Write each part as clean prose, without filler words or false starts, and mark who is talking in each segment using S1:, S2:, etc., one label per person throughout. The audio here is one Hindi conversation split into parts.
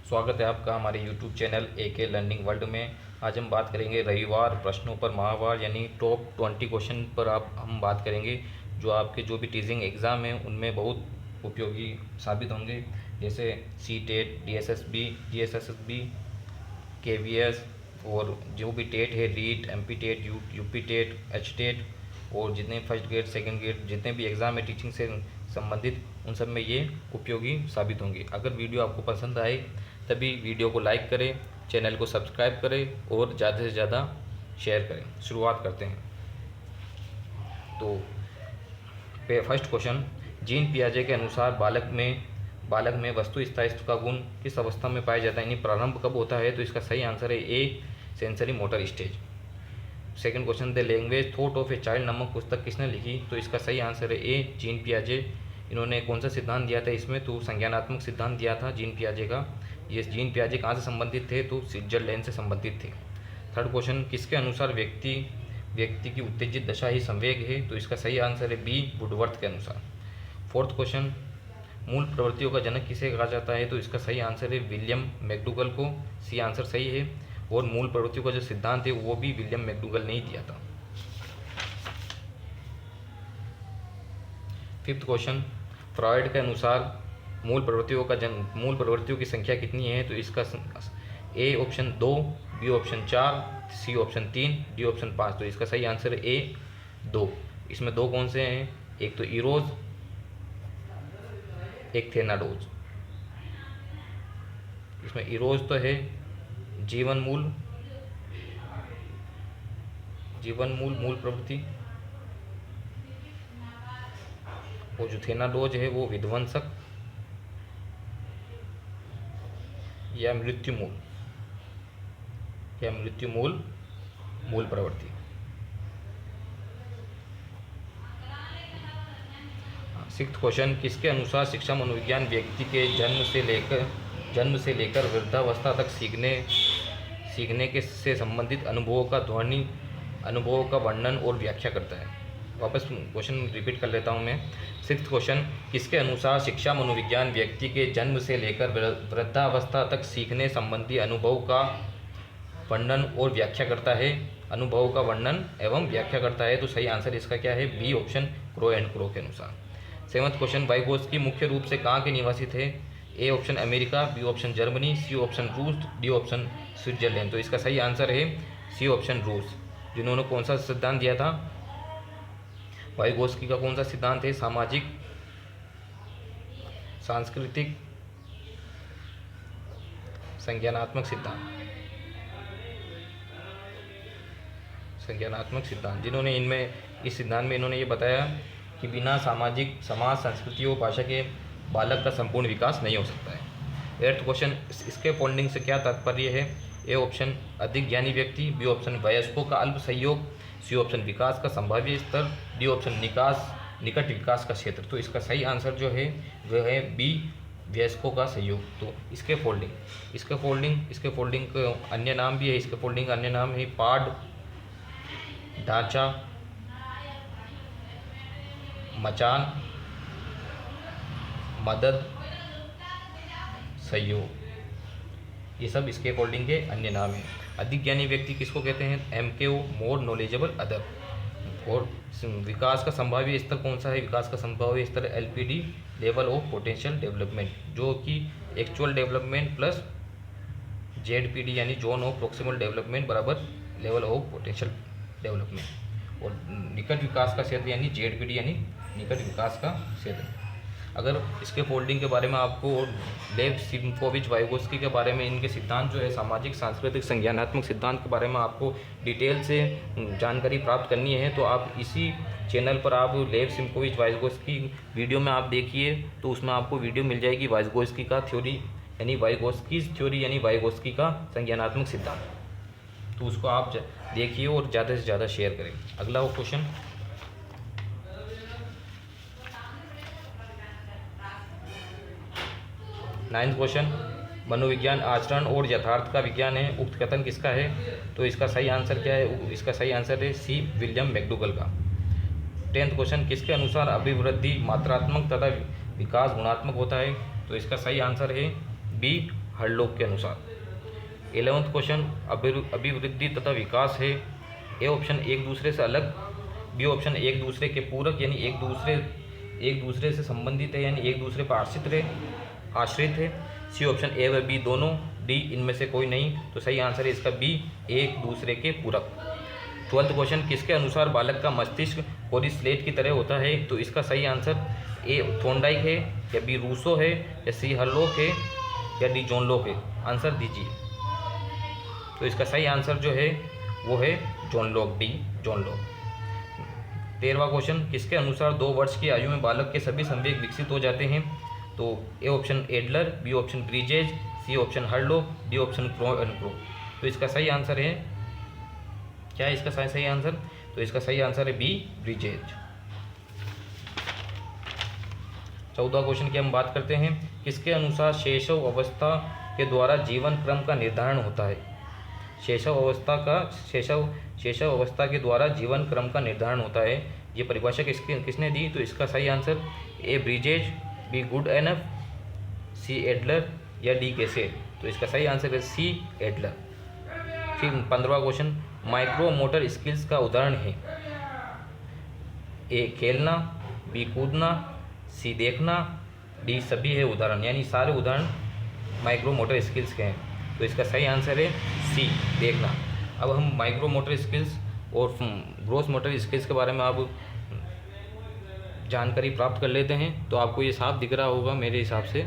S1: स्वागत है आपका हमारे YouTube channel AK learning world में। आज हम बात करेंगे रविवार प्रश्नों पर माहवार यानी टॉप 20 क्वेश्चन पर हम बात करेंगे जो आपके जो भी टीचिंग एग्ज़ाम हैं उनमें बहुत उपयोगी साबित होंगे। जैसे सी टेट, DSSB, KVS और जो भी टेट है REET, MP TET, UP TET, H TET और जितने फर्स्ट ग्रेड सेकंड ग्रेड जितने भी एग्ज़ाम है टीचिंग से संबंधित उन सब में ये उपयोगी साबित होंगे। अगर वीडियो आपको पसंद आए तभी वीडियो को लाइक करें, चैनल को सब्सक्राइब करें और ज़्यादा से ज़्यादा शेयर करें। शुरुआत करते हैं। तो फर्स्ट क्वेश्चन, जीन पियाजे के अनुसार बालक में वस्तु स्थायित्व का गुण किस अवस्था में पाया जाता है, यानी प्रारंभ कब होता है? तो इसका सही आंसर है A, sensory motor stage. Second question, the language thought of a child नामक पुस्तक किसने लिखी? तो इसका सही आंसर है ए, जीन पियाजे। इन्होंने कौन सा सिद्धांत दिया था इसमें? तो संज्ञानात्मक सिद्धांत दिया था जीन पियाजे का। ये जीन पियाजे कहाँ से संबंधित थे? तो स्विट्जरलैंड से संबंधित थे। थर्ड क्वेश्चन, किसके अनुसार व्यक्ति की उत्तेजित दशा ही संवेग है? तो इसका सही आंसर है बी, वुडवर्थ के अनुसार। फोर्थ क्वेश्चन, मूल प्रवृत्तियों का जनक किसे कहा जाता है? तो इसका सही आंसर है विलियम मैकडूगल को। सी आंसर सही है। और मूल प्रवृत्तियों का जो सिद्धांत है वो भी विलियम मैकडूगल ने ही दिया था। फिफ्थ क्वेश्चन, फ्रॉइड के अनुसार मूल प्रवृत्तियों की संख्या कितनी है? तो इसका A option 2, B option 4, C option 3, D option 5। तो इसका सही आंसर है ए, 2। इसमें दो कौन से हैं? एक तो इरोज, एक थेनाडोज। इसमें इरोज तो है जीवन मूल मूल प्रवृत्ति, और जो थेनाडोज है वो विध्वंसक या मृत्यु मूल प्रवृत्ति। सिक्स्थ क्वेश्चन, किसके अनुसार शिक्षा मनोविज्ञान व्यक्ति के जन्म से लेकर वृद्धावस्था तक सीखने के से संबंधित अनुभवों का वर्णन और व्याख्या करता है? वापस क्वेश्चन रिपीट कर लेता हूं मैं। सिक्स्थ क्वेश्चन, किसके अनुसार शिक्षा मनोविज्ञान व्यक्ति के जन्म से लेकर वृद्धावस्था तक सीखने संबंधी अनुभव का वर्णन और व्याख्या करता है? अनुभव का वर्णन एवं व्याख्या करता है। तो सही आंसर इसका क्या है? B option, Crow and Crow के अनुसार। सेवंथ क्वेश्चन, वाइगोत्स्की मुख्य रूप से कहाँ के निवासी थे? A option America, B option Germany, C option रूस, डी ऑप्शन स्विट्जरलैंड। तो इसका सही आंसर है सी ऑप्शन रूस। जिन्होंने कौन सा सिद्धांत दिया था? वाइगोत्स्की का कौन सा सिद्धांत है? सामाजिक सांस्कृतिक संज्ञानात्मक सिद्धांत। जिन्होंने इस सिद्धांत में इन्होंने ये बताया कि बिना समाज, संस्कृति और भाषा के बालक का संपूर्ण विकास नहीं हो सकता है। एट्थ क्वेश्चन, इसके फोल्डिंग से क्या तात्पर्य है? ए ऑप्शन अधिक ज्ञानी व्यक्ति, बी ऑप्शन वयस्कों का अल्प सहयोग, सी ऑप्शन विकास का संभाव्य स्तर, डी ऑप्शन निकट विकास का क्षेत्र। तो इसका सही आंसर जो है वह है बी, वयस्कों का सहयोग। तो इसके फोल्डिंग का अन्य नाम भी है। इसके फोल्डिंग का अन्य नाम है पाड, ढांचा, मचान, मदद, सहयोग। ये सब इसके फोल्डिंग के अन्य नाम हैं। अधिक ज्ञानी व्यक्ति किसको कहते हैं? MKO, more knowledgeable other. और विकास का संभाव्य स्तर कौन सा है? विकास का संभाव्य स्तर LPD, level of potential development, जो कि एक्चुअल डेवलपमेंट प्लस ZPD यानी जोन ऑफ प्रोक्सिमल डेवलपमेंट बराबर लेवल ऑफ पोटेंशियल डेवलपमेंट। और निकट विकास का क्षेत्र यानी ZPD यानी निकट विकास का क्षेत्र। अगर इसके फोल्डिंग के बारे में आपको लेव सिम्कोविच वाइगोत्स्की के बारे में इनके सिद्धांत जो है सामाजिक सांस्कृतिक संज्ञानात्मक सिद्धांत के बारे में आपको डिटेल से जानकारी प्राप्त करनी है तो आप इसी चैनल पर आप लेव सिम्कोविच वाइगोत्स्की वीडियो में आप देखिए, तो उसमें आपको वीडियो मिल जाएगी वाइगोत्स्की का थ्योरी यानी वाइगोत्स्कीज थ्योरी यानी वाइगोत्स्की का संज्ञानात्मक सिद्धांत। तो उसको आप देखिए और ज़्यादा से ज़्यादा शेयर करें। अगला वो क्वेश्चन, नाइन्थ क्वेश्चन, मनोविज्ञान आचरण और यथार्थ का विज्ञान है, उक्त कथन किसका है? तो इसका सही आंसर क्या है? इसका सही आंसर है सी, विलियम मैकडूगल का। 10th क्वेश्चन, किसके अनुसार अभिवृद्धि मात्रात्मक तथा विकास गुणात्मक होता है? तो इसका सही आंसर है बी, हरलोक के अनुसार। 11वां क्वेश्चन अभिवृद्धि तथा विकास है। ए ऑप्शन एक दूसरे से अलग, बी ऑप्शन एक दूसरे के पूरक यानी एक दूसरे से संबंधित है यानी एक दूसरे पर आश्रित है। सी ऑप्शन ए व बी दोनों, डी इनमें से कोई नहीं। तो सही आंसर है इसका बी, एक दूसरे के पूरक। 12वां क्वेश्चन किसके अनुसार बालक का मस्तिष्क कोरी स्लेट की तरह होता है। तो इसका सही आंसर ए थॉर्नडाइक है, या बी रूसो है, या सी हरलोक है, या डी जॉन लॉक है। आंसर दीजिए। तो इसका सही आंसर जो है वो है John Locke, D John Locke. 13वां क्वेश्चन किसके अनुसार 2 वर्ष की आयु में बालक के सभी संवेग विकसित हो जाते हैं। तो A option Adler, B option Bridges, C option Hurlock, D option Crow and Crow. तो इसका सही आंसर है क्या है इसका सही आंसर? तो इसका सही आंसर है बी ब्रिजेज। 14वां क्वेश्चन की हम बात करते हैं। किसके अनुसार शैशव अवस्था के द्वारा जीवन क्रम का निर्धारण होता है। शैशव अवस्था के द्वारा जीवन क्रम का निर्धारण होता है। ये परिभाषा किसने दी? तो इसका सही answer A Bridges, B Goodenough, C Adler, या डी गेसेट। तो इसका सही आंसर है सी एडलर। फिर 15वां क्वेश्चन माइक्रो मोटर स्किल्स का उदाहरण है। ए खेलना, बी कूदना, सी देखना, डी सभी है उदाहरण, यानी सारे उदाहरण माइक्रो मोटर स्किल्स के हैं। तो इसका सही आंसर है सी देखना। अब हम माइक्रो मोटर स्किल्स और ग्रोस मोटर स्किल्स के बारे में अब जानकारी प्राप्त कर लेते हैं। तो आपको ये साफ दिख रहा होगा मेरे हिसाब से,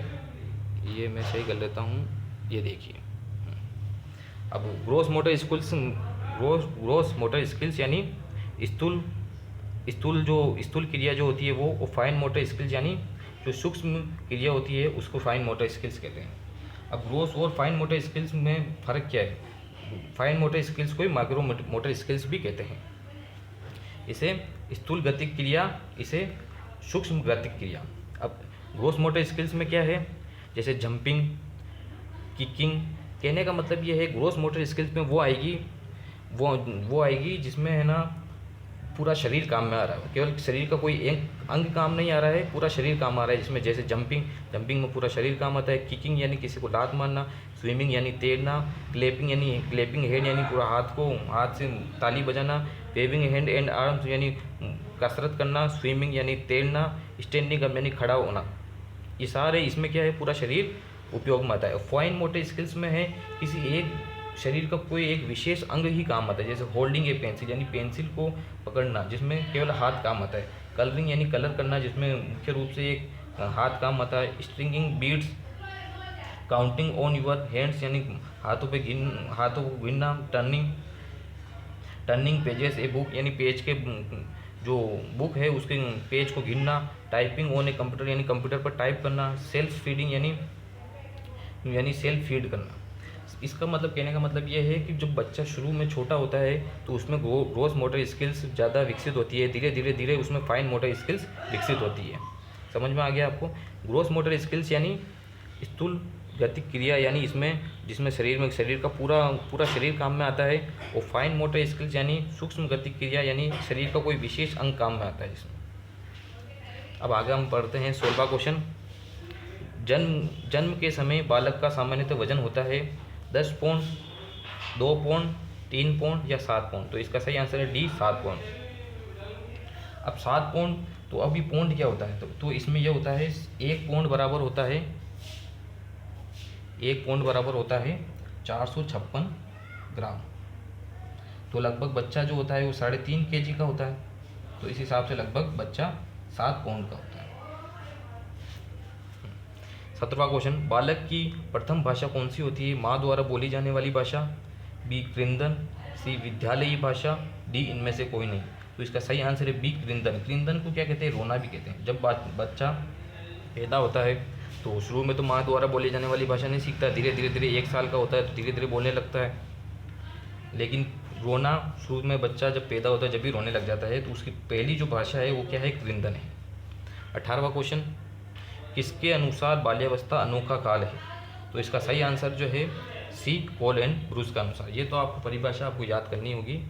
S1: ये मैं सही कर लेता हूँ, ये देखिए। अब ग्रोस मोटर स्किल्स यानी स्थूल क्रिया जो होती है वो फाइन मोटर स्किल्स यानी जो सूक्ष्म क्रिया होती है उसको फाइन मोटर स्किल्स कहते हैं। अब ग्रोस और फाइन मोटर स्किल्स में फ़र्क क्या है? फाइन मोटर स्किल्स को ही माइक्रो मोटर स्किल्स भी कहते हैं। इसे स्थूल गतिक क्रिया, इसे सूक्ष्म गतिक क्रिया। अब ग्रोस मोटर स्किल्स में क्या है? जैसे जंपिंग, किकिंग। कहने का मतलब ये है ग्रोस मोटर स्किल्स में वो आएगी जिसमें है ना पूरा शरीर काम में आ रहा है, केवल शरीर का कोई एक अंग काम नहीं आ रहा है, पूरा शरीर काम आ रहा है। जिसमें जैसे जंपिंग में पूरा शरीर काम आता है, किकिंग यानी किसी को लात मारना, स्विमिंग यानी तैरना, क्लैपिंग हैंड यानी पूरा हाथ से ताली बजाना, वेविंग हैंड एंड आर्म्स यानी कसरत करना, स्विमिंग यानी तैरना, स्टैंडिंग अप यानी खड़ा होना। ये सारे इसमें क्या है, पूरा शरीर उपयोग में आता है। फाइन मोटर स्किल्स में है किसी एक शरीर का कोई एक विशेष अंग ही काम आता है। जैसे होल्डिंग ए पेंसिल यानी पेंसिल को पकड़ना, जिसमें केवल हाथ काम आता है। कलरिंग यानी कलर करना, जिसमें मुख्य रूप से एक हाथ काम आता है। Stringing beads, counting on your hands यानी हाथों को गिनना। टर्निंग पेजेस ए बुक यानी पेज के जो बुक है उसके पेज को गिनना। टाइपिंग ऑन ए कंप्यूटर यानी कंप्यूटर पर टाइप करना। सेल्फ फीडिंग यानी सेल्फ फीड करना। इसका मतलब कहने का मतलब ये है कि जब बच्चा शुरू में छोटा होता है तो उसमें ग्रोस मोटर स्किल्स ज़्यादा विकसित होती है, धीरे धीरे उसमें फाइन मोटर स्किल्स विकसित होती है। समझ में आ गया आपको? ग्रोस मोटर स्किल्स यानी स्थूल गतिक क्रिया यानी जिसमें शरीर का पूरा शरीर काम में आता है। और फाइन मोटर स्किल्स यानी सूक्ष्म गतिक क्रिया यानी शरीर का कोई विशेष अंग काम में आता है इसमें। अब आगे हम पढ़ते हैं 16वां क्वेश्चन। जन्म के समय बालक का सामान्यतः वजन होता है 10 पौंड, 2 पौंड, 3 पौंड या 7 पौंड। तो इसका सही आंसर है डी 7 पौंड। अब 7 पौंड, तो अभी पौंड क्या होता है? तो इसमें यह होता है 1 पौंड बराबर होता है 456 ग्राम। तो लगभग बच्चा जो होता है वो 3.5 kg का होता है। तो इस हिसाब से लगभग बच्चा 7 पौंड का होता है। 17वां क्वेश्चन, बालक की प्रथम भाषा कौन सी होती है? माँ द्वारा बोली जाने वाली भाषा, बी क्रिंदन, सी विद्यालयी भाषा, डी इनमें से कोई नहीं। तो इसका सही आंसर है बी क्रिंदन। क्रिंदन को क्या कहते हैं? रोना भी कहते हैं। जब बच्चा पैदा होता है तो शुरू में तो माँ द्वारा बोली जाने वाली भाषा नहीं सीखता, धीरे धीरे 1 साल का होता है तो धीरे धीरे बोलने लगता है। लेकिन रोना शुरू में बच्चा जब पैदा होता है जब भी रोने लग जाता है, तो उसकी पहली जो भाषा है वो क्या है? क्रिंदन है। 18वां क्वेश्चन, किसके अनुसार बाल्यावस्था अनोखा काल है? तो इसका सही आंसर जो है सी कोल एंड ब्रूस का अनुसार। ये तो आपको परिभाषा आपको याद करनी होगी,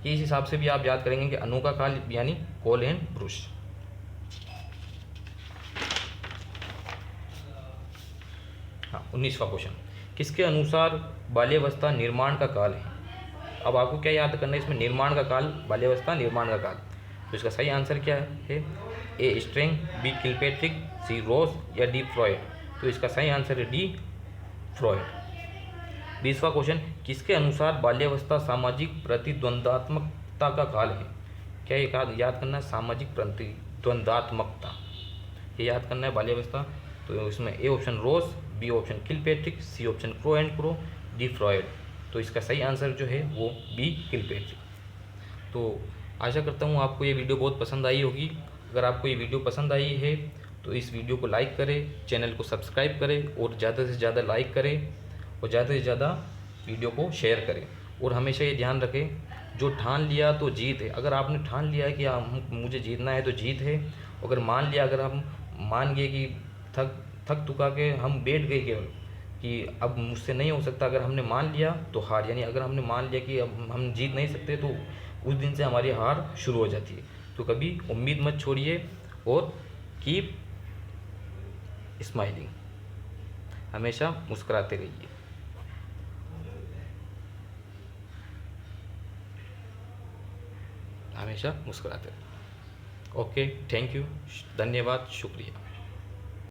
S1: इस हिसाब से भी आप याद करेंगे कि अनोखा काल यानी कोल एंड ब्रूस। हाँ, 19वां क्वेश्चन, किसके अनुसार बाल्यावस्था निर्माण का काल है? अब आपको क्या याद करना है इसमें, निर्माण का काल, बाल्यावस्था निर्माण का काल। तो इसका सही आंसर क्या है? ए स्ट्रिंग, बी किलपेट्रिक, सी रोज या डी फ्रॉयड। तो इसका सही आंसर है डी फ्रॉयड। 20वां क्वेश्चन, किसके अनुसार बाल्यावस्था सामाजिक प्रतिद्वंदात्मकता का काल है? क्या ये याद करना है, सामाजिक प्रतिद्वंदात्मकता, ये याद करना है बाल्यावस्था। तो इसमें A option Rose, B option Kilpatrick, C option Crow and Crow, D Freud. तो इसका सही आंसर जो है वो बी किलपेट्रिक। तो आशा करता हूँ आपको ये वीडियो बहुत पसंद आई होगी। अगर आपको ये वीडियो पसंद आई है तो इस वीडियो को लाइक करें, चैनल को सब्सक्राइब करें और ज़्यादा से ज़्यादा लाइक करें और ज़्यादा से ज़्यादा वीडियो को शेयर करें। और हमेशा ये ध्यान रखें, जो ठान लिया तो जीत है। अगर आपने ठान लिया है कि मुझे जीतना है तो जीत है। अगर मान लिया, अगर हम मान गए कि थक थुका के हम बैठ गए केवल कि अब मुझसे नहीं हो सकता, अगर हमने मान लिया तो हार, यानी अगर हमने मान लिया कि अब हम जीत नहीं सकते तो उस दिन से हमारी हार शुरू हो जाती है। तो कभी उम्मीद मत छोड़िए और कीप स्माइलिंग, हमेशा मुस्कुराते रहिए। हमेशा मुस्कुराते रहिए। ओके, थैंक यू, धन्यवाद, शुक्रिया।